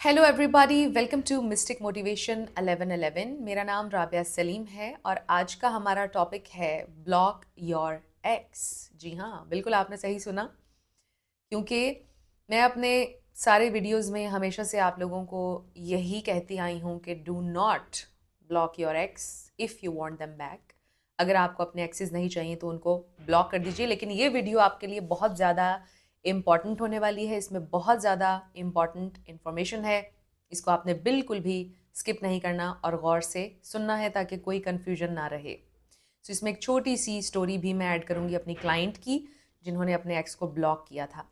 Hello everybody, welcome to mystic motivation 1111। मेरा नाम राबिया सलीम है और आज का हमारा टॉपिक है ब्लॉक योर एक्स। जी हाँ, बिल्कुल आपने सही सुना, क्योंकि मैं अपने सारे वीडियोस में हमेशा से आप लोगों को यही कहती आई हूँ कि do not block your x if you want them back. अगर आपको अपने एक्सेस नहीं चाहिए तो उनको ब्लॉक कर दीजिए। लेकिन ये वीडियो आपके लिए बहुत ज़्यादा इम्पॉर्टेंट होने वाली है। इसमें बहुत ज़्यादा इम्पॉर्टेंट इन्फॉर्मेशन है। इसको आपने बिल्कुल भी स्किप नहीं करना और गौर से सुनना है ताकि कोई कन्फ्यूजन ना रहे। तो इसमें एक छोटी सी स्टोरी भी मैं ऐड करूँगी अपनी क्लाइंट की, जिन्होंने अपने एक्स को ब्लॉक किया था।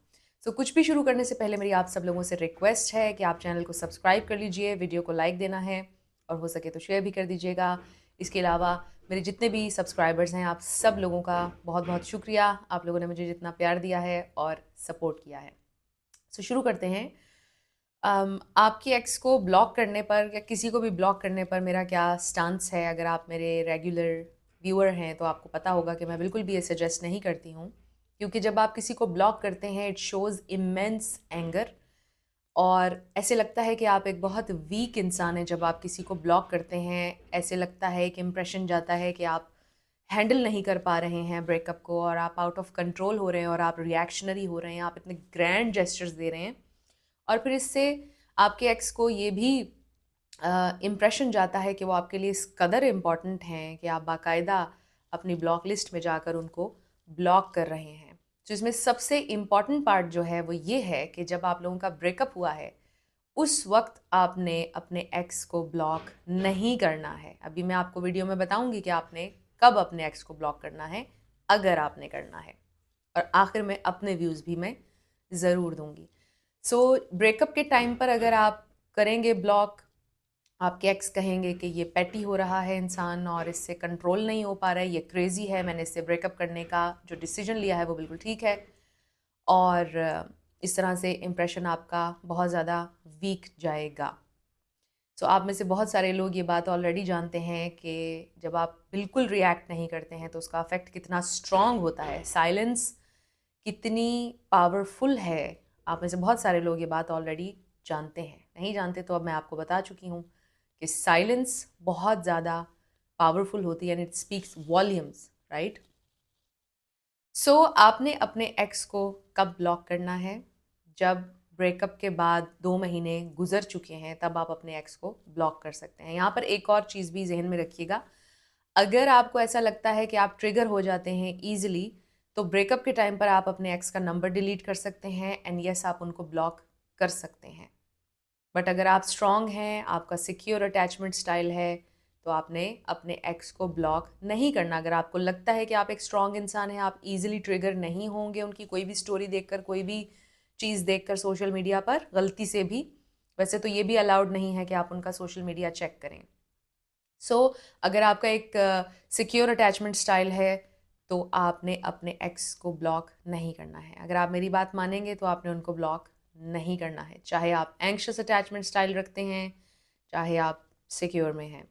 सो कुछ भी शुरू करने से पहले मेरी आप सब लोगों से रिक्वेस्ट है कि आप चैनल को सब्सक्राइब कर लीजिए, वीडियो को लाइक देना है और हो सके तो शेयर भी कर दीजिएगा। इसके अलावा मेरे जितने भी सब्सक्राइबर्स हैं, आप सब लोगों का बहुत बहुत शुक्रिया। आप लोगों ने मुझे जितना प्यार दिया है और सपोर्ट किया है। सो शुरू करते हैं। आपकी एक्स को ब्लॉक करने पर या किसी को भी ब्लॉक करने पर मेरा क्या स्टांस है। अगर आप मेरे रेगुलर व्यूअर हैं तो आपको पता होगा कि मैं बिल्कुल भी ये सजेस्ट नहीं करती हूँ, क्योंकि जब आप किसी को ब्लॉक करते हैं इट शोज़ इमेंस एंगर और ऐसे लगता है कि आप एक बहुत वीक इंसान हैं। जब आप किसी को ब्लॉक करते हैं ऐसे लगता है, एक इम्प्रेशन जाता है कि आप हैंडल नहीं कर पा रहे हैं ब्रेकअप को और आप आउट ऑफ कंट्रोल हो रहे हैं और आप रिएक्शनरी हो रहे हैं, आप इतने ग्रैंड जेस्चर्स दे रहे हैं। और फिर इससे आपके एक्स को ये भी इम्प्रेशन जाता है कि वो आपके लिए इस कदर इम्पॉर्टेंट हैं कि आप बाकायदा अपनी ब्लॉक लिस्ट में जाकर उनको ब्लॉक कर रहे हैं। तो इसमें सबसे इम्पॉर्टेंट पार्ट जो है वो ये है कि जब आप लोगों का ब्रेकअप हुआ है उस वक्त आपने अपने एक्स को ब्लॉक नहीं करना है। अभी मैं आपको वीडियो में बताऊंगी कि आपने कब अपने एक्स को ब्लॉक करना है, अगर आपने करना है। और आखिर में अपने व्यूज़ भी मैं ज़रूर दूंगी। सो ब्रेकअप के टाइम पर अगर आप करेंगे ब्लॉक, आपके एक्स कहेंगे कि ये पेटी हो रहा है इंसान और इससे कंट्रोल नहीं हो पा रहा है, ये क्रेज़ी है, मैंने इससे ब्रेकअप करने का जो डिसीजन लिया है वो बिल्कुल ठीक है। और इस तरह से इम्प्रेशन आपका बहुत ज़्यादा वीक जाएगा। सो आप में से बहुत सारे लोग ये बात ऑलरेडी जानते हैं कि जब आप बिल्कुल रिएक्ट नहीं करते हैं तो उसका अफेक्ट कितना स्ट्रॉन्ग होता है, साइलेंस कितनी पावरफुल है। आप में से बहुत सारे लोग ये बात ऑलरेडी जानते हैं। नहीं जानते तो अब मैं आपको बता चुकी हूँ कि साइलेंस बहुत ज़्यादा पावरफुल होती है and it speaks volumes, right. So आपने अपने एक्स को कब ब्लॉक करना है? जब ब्रेकअप के बाद 2 महीने गुजर चुके हैं तब आप अपने एक्स को ब्लॉक कर सकते हैं। यहाँ पर एक और चीज़ भी जहन में रखिएगा। अगर आपको ऐसा लगता है कि आप ट्रिगर हो जाते हैं ईजिली, तो ब्रेकअप के टाइम पर आप अपने एक्स का नंबर डिलीट कर सकते हैं एंड यस, आप उनको ब्लॉक कर सकते हैं। बट अगर आप स्ट्रांग हैं, आपका सिक्योर अटैचमेंट स्टाइल है, तो आपने अपने एक्स को ब्लॉक नहीं करना। अगर आपको लगता है कि आप एक स्ट्रांग इंसान हैं, आप इजीली ट्रिगर नहीं होंगे उनकी कोई भी स्टोरी देखकर, कोई भी चीज़ देखकर सोशल मीडिया पर गलती से भी। वैसे तो ये भी अलाउड नहीं है कि आप उनका सोशल मीडिया चेक करें। अगर आपका एक सिक्योर अटैचमेंट स्टाइल है तो आपने अपने एक्स को ब्लॉक नहीं करना है। अगर आप मेरी बात मानेंगे तो आपने उनको ब्लॉक नहीं करना है, चाहे आप एंग्शियस अटैचमेंट स्टाइल रखते हैं, चाहे आप सिक्योर में हैं।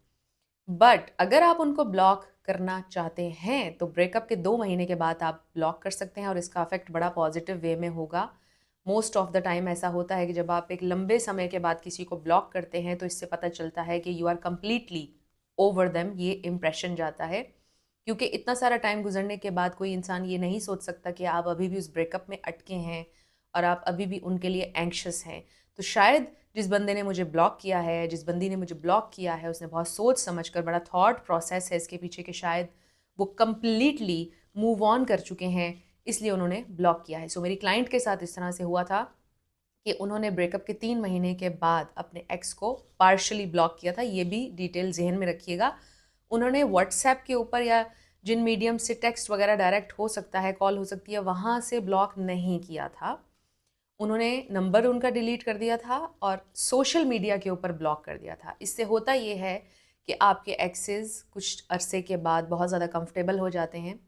बट अगर आप उनको ब्लॉक करना चाहते हैं तो ब्रेकअप के 2 महीने के बाद आप ब्लॉक कर सकते हैं और इसका अफेक्ट बड़ा पॉजिटिव वे में होगा। मोस्ट ऑफ द टाइम ऐसा होता है कि जब आप एक लंबे समय के बाद किसी को ब्लॉक करते हैं तो इससे पता चलता है कि you are completely over them, ये इम्प्रेशन जाता है। क्योंकि इतना सारा टाइम गुजरने के बाद कोई इंसान ये नहीं सोच सकता कि आप अभी भी उस ब्रेकअप में अटके हैं और आप अभी भी उनके लिए एंक्शस हैं। तो शायद जिस बंदे ने मुझे ब्लॉक किया है, जिस बंदी ने मुझे ब्लॉक किया है, उसने बहुत सोच समझ कर, बड़ा थॉट प्रोसेस है इसके पीछे कि शायद वो कंप्लीटली मूव ऑन कर चुके हैं, इसलिए उन्होंने ब्लॉक किया है। सो मेरी क्लाइंट के साथ इस तरह से हुआ था कि उन्होंने ब्रेकअप के 3 महीने के बाद अपने एक्स को पार्शली ब्लॉक किया था। ये भी डिटेल जहन में रखिएगा। उन्होंने व्हाट्सएप के ऊपर या जिन मीडियम से टेक्स्ट वगैरह डायरेक्ट हो सकता है, कॉल हो सकती है, वहाँ से ब्लॉक नहीं किया था। उन्होंने नंबर उनका डिलीट कर दिया था और सोशल मीडिया के ऊपर ब्लॉक कर दिया था। इससे होता ये है कि आपके एक्सेस कुछ अरसे के बाद बहुत ज़्यादा कंफर्टेबल हो जाते हैं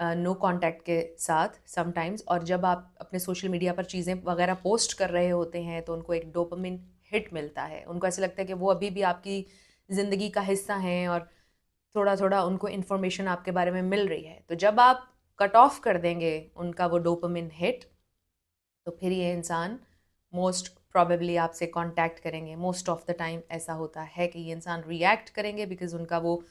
नो कांटेक्ट के साथ समटाइम्स। और जब आप अपने सोशल मीडिया पर चीज़ें वगैरह पोस्ट कर रहे होते हैं तो उनको एक डोपामिन हिट मिलता है। उनको ऐसा लगता है कि वो अभी भी आपकी ज़िंदगी का हिस्सा हैं और थोड़ा थोड़ा उनको इन्फॉर्मेशन आपके बारे में मिल रही है। तो जब आप कट ऑफ कर देंगे उनका वो डोपामिन हिट, तो फिर ये इंसान मोस्ट प्रॉबेबली आपसे कांटेक्ट करेंगे। मोस्ट ऑफ द टाइम ऐसा होता है कि ये इंसान रिएक्ट करेंगे बिकॉज़ उनका वो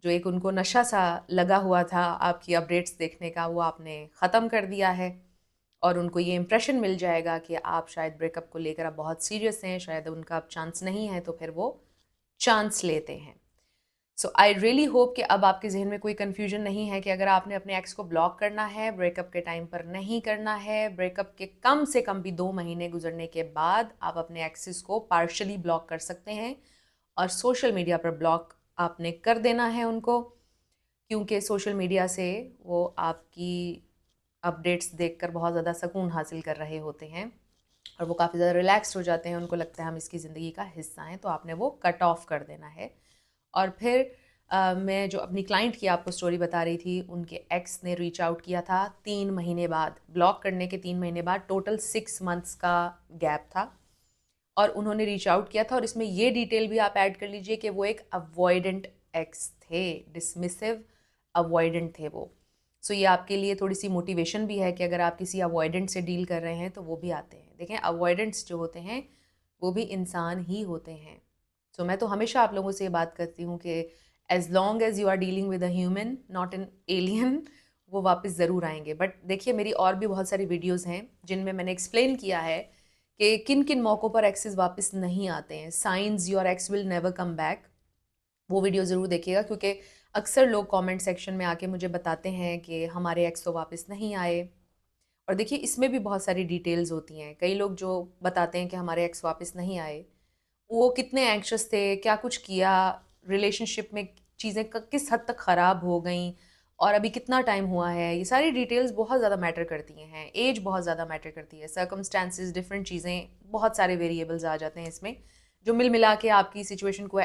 जो एक उनको नशा सा लगा हुआ था आपकी अपडेट्स देखने का, वो आपने ख़त्म कर दिया है और उनको ये इंप्रेशन मिल जाएगा कि आप शायद ब्रेकअप को लेकर अब बहुत सीरियस हैं, शायद उनका अब चांस नहीं है, तो फिर वो चांस लेते हैं। सो आई रियली होप कि अब आपके जहन में कोई कन्फ्यूजन नहीं है कि अगर आपने अपने एक्स को ब्लॉक करना है, ब्रेकअप के टाइम पर नहीं करना है, ब्रेकअप के कम से कम भी 2 महीने गुजरने के बाद आप अपने एक्सेस को पार्शली ब्लॉक कर सकते हैं और सोशल मीडिया पर ब्लॉक आपने कर देना है उनको, क्योंकि सोशल मीडिया से वो आपकी अपडेट्स देखकर बहुत ज़्यादा सुकून हासिल कर रहे होते हैं और वो काफ़ी ज़्यादा रिलैक्स्ड हो जाते हैं, उनको लगता है हम इसकी ज़िंदगी का हिस्सा हैं, तो आपने वो कट ऑफ कर देना है। और फिर मैं जो अपनी क्लाइंट की आपको स्टोरी बता रही थी, उनके एक्स ने रीच आउट किया था 3 महीने बाद, ब्लॉक करने के 3 महीने बाद, टोटल 6 मंथ्स का गैप था और उन्होंने रीच आउट किया था और इसमें ये डिटेल भी आप ऐड कर लीजिए कि वो एक अवॉइडेंट एक्स थे, डिसमिसिव अवॉइडेंट थे वो। सो ये आपके लिए थोड़ी सी मोटिवेशन भी है कि अगर आप किसी अवॉइडेंट से डील कर रहे हैं तो वो भी आते हैं। देखें, अवॉइडेंट्स जो होते हैं वो भी इंसान ही होते हैं। सो मैं तो हमेशा आप लोगों से ये बात करती हूँ कि as long as you are dealing with a human, not an alien, वो वापस ज़रूर आएंगे। बट देखिए, मेरी और भी बहुत सारी वीडियोज़ हैं जिनमें मैंने एक्सप्लेन किया है कि किन किन मौक़ों पर एक्सेस वापस नहीं आते हैं। Science your x will never come back, वो वीडियो ज़रूर देखिएगा, क्योंकि अक्सर लोग कमेंट सेक्शन में आके मुझे बताते हैं कि हमारे एक्स तो वापस नहीं आए। और देखिए, इसमें भी बहुत सारी डिटेल्स होती हैं। कई लोग जो बताते हैं कि हमारे एक्स वापस नहीं आए, वो कितने एंग्शियस थे, क्या कुछ किया, रिलेशनशिप में चीज़ें किस हद तक ख़राब हो गई और अभी कितना टाइम हुआ है, ये सारी डिटेल्स बहुत ज़्यादा मैटर करती हैं। एज बहुत ज़्यादा मैटर करती है, सर्कमस्टांसिस, डिफरेंट चीज़ें, बहुत सारे वेरिएबल्स आ जाते हैं इसमें, जो मिल मिला के आपकी सिचुएशन को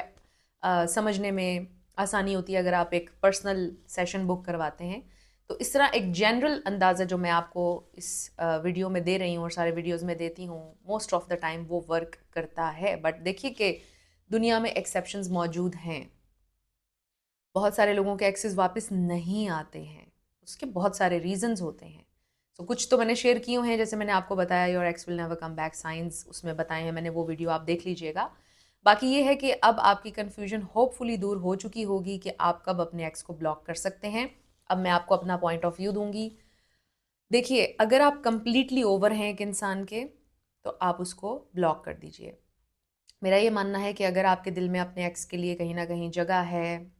समझने में आसानी होती है अगर आप एक पर्सनल सेशन बुक करवाते हैं। तो इस तरह एक जनरल अंदाज़ा जो मैं आपको इस वीडियो में दे रही हूँ और सारे वीडियोज़ में देती हूँ, मोस्ट ऑफ द टाइम वो वर्क करता है। बट देखिए कि दुनिया में एक्सेप्शंस मौजूद हैं। बहुत सारे लोगों के एक्सेस वापस नहीं आते हैं, उसके बहुत सारे रीजंस होते हैं। तो कुछ तो मैंने शेयर किए हैं, जैसे मैंने आपको बताया your x will never come back science, उसमें बताए हैं मैंने, वो वीडियो आप देख लीजिएगा। बाकी ये है कि अब आपकी कन्फ्यूजन होपफुली दूर हो चुकी होगी कि आप कब अपने एक्स को ब्लॉक कर सकते हैं। अब मैं आपको अपना पॉइंट ऑफ व्यू दूंगी। देखिए, अगर आप कंप्लीटली ओवर हैं एक इंसान के, तो आप उसको ब्लॉक कर दीजिए। मेरा ये मानना है कि अगर आपके दिल में अपने एक्स के लिए कहीं ना कहीं जगह है,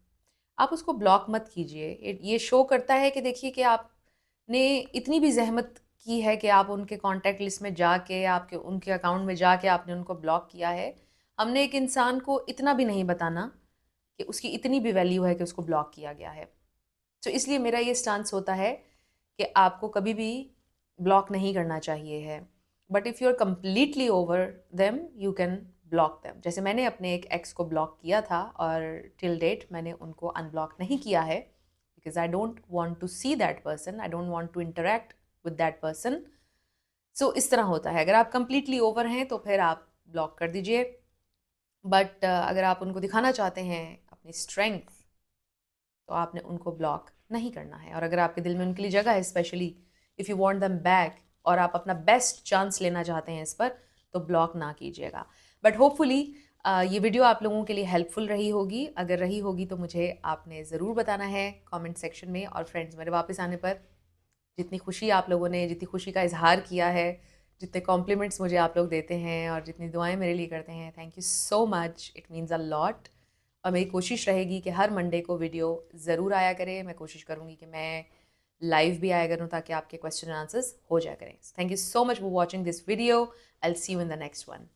आप उसको ब्लॉक मत कीजिए। ये शो करता है कि देखिए कि आपने इतनी भी ज़हमत की है कि आप उनके कॉन्टैक्ट लिस्ट में जाके, आपके उनके अकाउंट में जाके आपने उनको ब्लॉक किया है। हमने एक इंसान को इतना भी नहीं बताना कि उसकी इतनी भी वैल्यू है कि उसको ब्लॉक किया गया है। तो इसलिए मेरा ये स्टांस होता है कि आपको कभी भी ब्लॉक नहीं करना चाहिए है। But if you are completely over them, you can block them. जैसे मैंने अपने एक एक्स को ब्लॉक किया था और टिल डेट मैंने उनको अनब्लॉक नहीं किया है, because I don't want to see that person, I don't want to interact with that person. So इस तरह होता है। अगर आप कम्प्लीटली ओवर हैं तो फिर आप ब्लॉक कर दीजिए। बट अगर आप उनको दिखाना चाहते हैं अपनी स्ट्रेंथ, तो आपने उनको ब्लॉक नहीं करना है। और अगर आपके दिल में उनके लिए जगह है, specially if you want them back, और आप अपना बेस्ट चांस लेना चाहते हैं इस पर, तो ब्लॉक ना कीजिएगा। बट होपफुली ये वीडियो आप लोगों के लिए हेल्पफुल रही होगी। अगर रही होगी तो मुझे आपने ज़रूर बताना है कमेंट सेक्शन में। और फ्रेंड्स, मेरे वापस आने पर जितनी खुशी आप लोगों ने, जितनी खुशी का इजहार किया है, जितने कॉम्प्लीमेंट्स मुझे आप लोग देते हैं और जितनी दुआएं मेरे लिए करते हैं, thank you so much, it means a lot. और मेरी कोशिश रहेगी कि हर मंडे को वीडियो ज़रूर आया करे। मैं कोशिश करूँगी कि मैं लाइव भी आया करूँ ताकि आपके क्वेश्चन एंड आंसर्स हो जाया करें। Thank you so much for watching this video. I will see you in the next one.